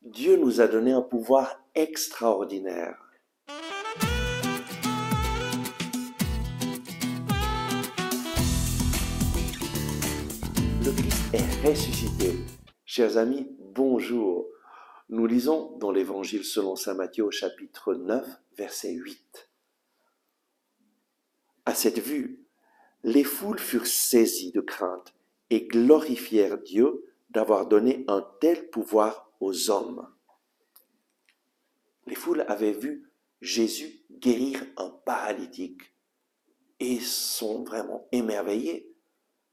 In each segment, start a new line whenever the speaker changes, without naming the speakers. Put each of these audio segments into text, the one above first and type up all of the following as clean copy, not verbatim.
Dieu nous a donné un pouvoir extraordinaire. Le Christ est ressuscité. Chers amis, bonjour. Nous lisons dans l'Évangile selon saint Matthieu au chapitre 9, verset 8. À cette vue, les foules furent saisies de crainte et glorifièrent Dieu d'avoir donné un tel pouvoir aux hommes. Les foules avaient vu Jésus guérir un paralytique et sont vraiment émerveillées.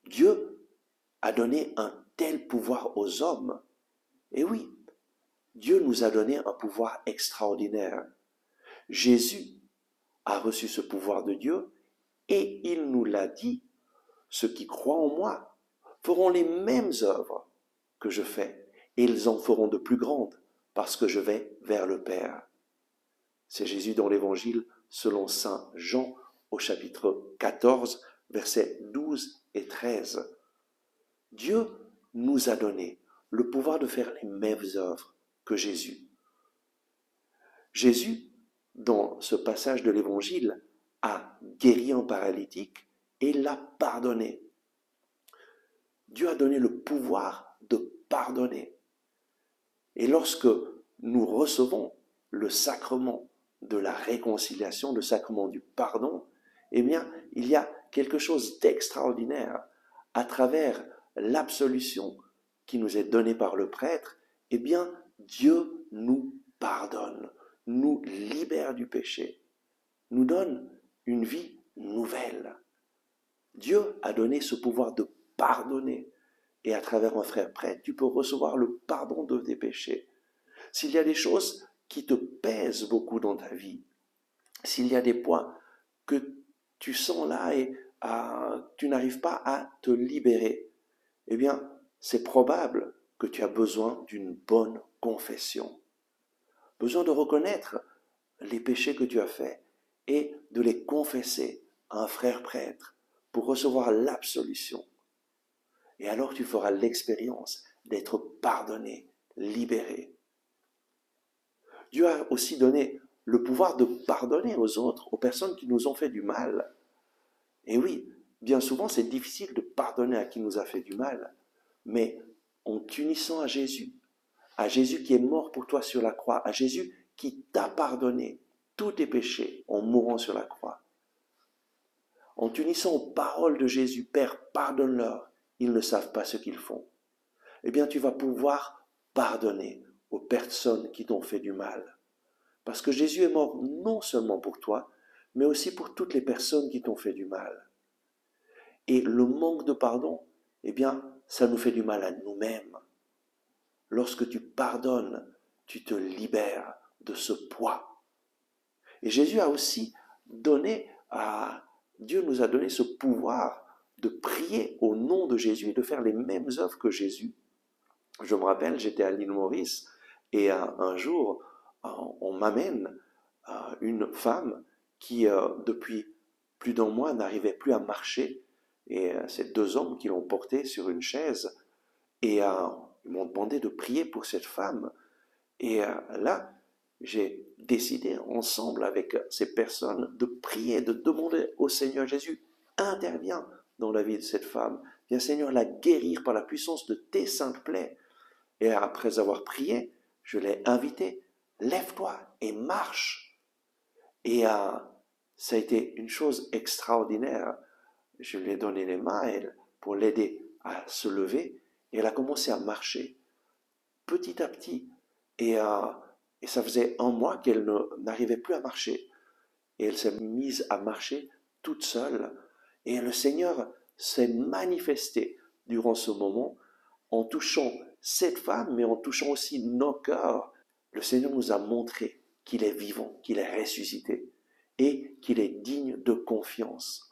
Dieu a donné un tel pouvoir aux hommes. Et oui, Dieu nous a donné un pouvoir extraordinaire. Jésus a reçu ce pouvoir de Dieu et il nous l'a dit, ceux qui croient en moi feront les mêmes œuvres que je fais et ils en feront de plus grandes parce que je vais vers le Père. C'est Jésus dans l'Évangile selon saint Jean au chapitre 14, versets 12 et 13. Dieu nous a donné le pouvoir de faire les mêmes œuvres que Jésus. Jésus, dans ce passage de l'Évangile, a guéri un paralytique et l'a pardonné. Dieu a donné le pouvoir de pardonner. Et lorsque nous recevons le sacrement de la réconciliation, le sacrement du pardon, eh bien, il y a quelque chose d'extraordinaire. À travers l'absolution qui nous est donnée par le prêtre, eh bien, Dieu nous pardonne, nous libère du péché, nous donne une vie nouvelle. Dieu a donné ce pouvoir de pardonner. Et à travers un frère prêtre, tu peux recevoir le pardon de tes péchés. S'il y a des choses qui te pèsent beaucoup dans ta vie, s'il y a des points que tu sens là et tu n'arrives pas à te libérer, eh bien, c'est probable que tu as besoin d'une bonne confession. Besoin de reconnaître les péchés que tu as faits et de les confesser à un frère prêtre pour recevoir l'absolution. Et alors tu feras l'expérience d'être pardonné, libéré. Dieu a aussi donné le pouvoir de pardonner aux autres, aux personnes qui nous ont fait du mal. Et oui, bien souvent c'est difficile de pardonner à qui nous a fait du mal, mais en t'unissant à Jésus qui est mort pour toi sur la croix, à Jésus qui t'a pardonné tous tes péchés en mourant sur la croix, en t'unissant aux paroles de Jésus, Père, pardonne-leur, ils ne savent pas ce qu'ils font, eh bien tu vas pouvoir pardonner aux personnes qui t'ont fait du mal. Parce que Jésus est mort non seulement pour toi, mais aussi pour toutes les personnes qui t'ont fait du mal. Et le manque de pardon, eh bien, ça nous fait du mal à nous-mêmes. Lorsque tu pardonnes, tu te libères de ce poids. Et Jésus a aussi Dieu nous a donné ce pouvoir de prier au nom de Jésus et de faire les mêmes œuvres que Jésus. Je me rappelle, j'étais à l'île Maurice et un jour, on m'amène une femme qui, depuis plus d'un mois, n'arrivait plus à marcher. Et c'est deux hommes qui l'ont portée sur une chaise. Et ils m'ont demandé de prier pour cette femme. Et là, j'ai décidé ensemble avec ces personnes de prier, de demander au Seigneur Jésus, interviens dans la vie de cette femme. Viens Seigneur la guérir par la puissance de tes saintes plaies. Et après avoir prié, je l'ai invité, lève-toi et marche. Et ça a été une chose extraordinaire. Je lui ai donné les mains pour l'aider à se lever et elle a commencé à marcher petit à petit. Et ça faisait un mois qu'elle n'arrivait plus à marcher. Et elle s'est mise à marcher toute seule. Et le Seigneur s'est manifesté durant ce moment en touchant cette femme, mais en touchant aussi nos cœurs. Le Seigneur nous a montré qu'il est vivant, qu'il est ressuscité et qu'il est digne de confiance.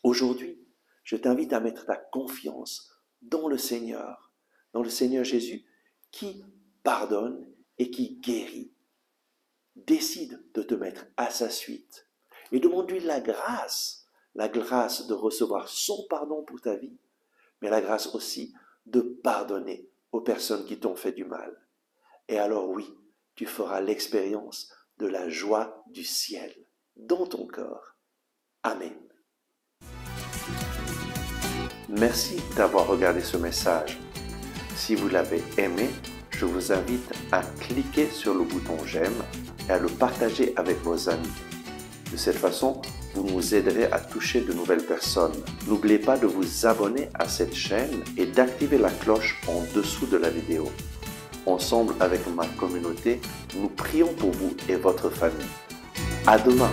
Aujourd'hui, je t'invite à mettre ta confiance dans le Seigneur Jésus qui pardonne et qui guérit. Décide de te mettre à sa suite et demande-lui la grâce de recevoir son pardon pour ta vie, mais la grâce aussi de pardonner aux personnes qui t'ont fait du mal. Et alors oui, tu feras l'expérience de la joie du ciel dans ton corps. Amen. Merci d'avoir regardé ce message. Si vous l'avez aimé, je vous invite à cliquer sur le bouton j'aime et à le partager avec vos amis. De cette façon, vous nous aiderez à toucher de nouvelles personnes. N'oubliez pas de vous abonner à cette chaîne et d'activer la cloche en dessous de la vidéo. Ensemble avec ma communauté, nous prions pour vous et votre famille. À demain!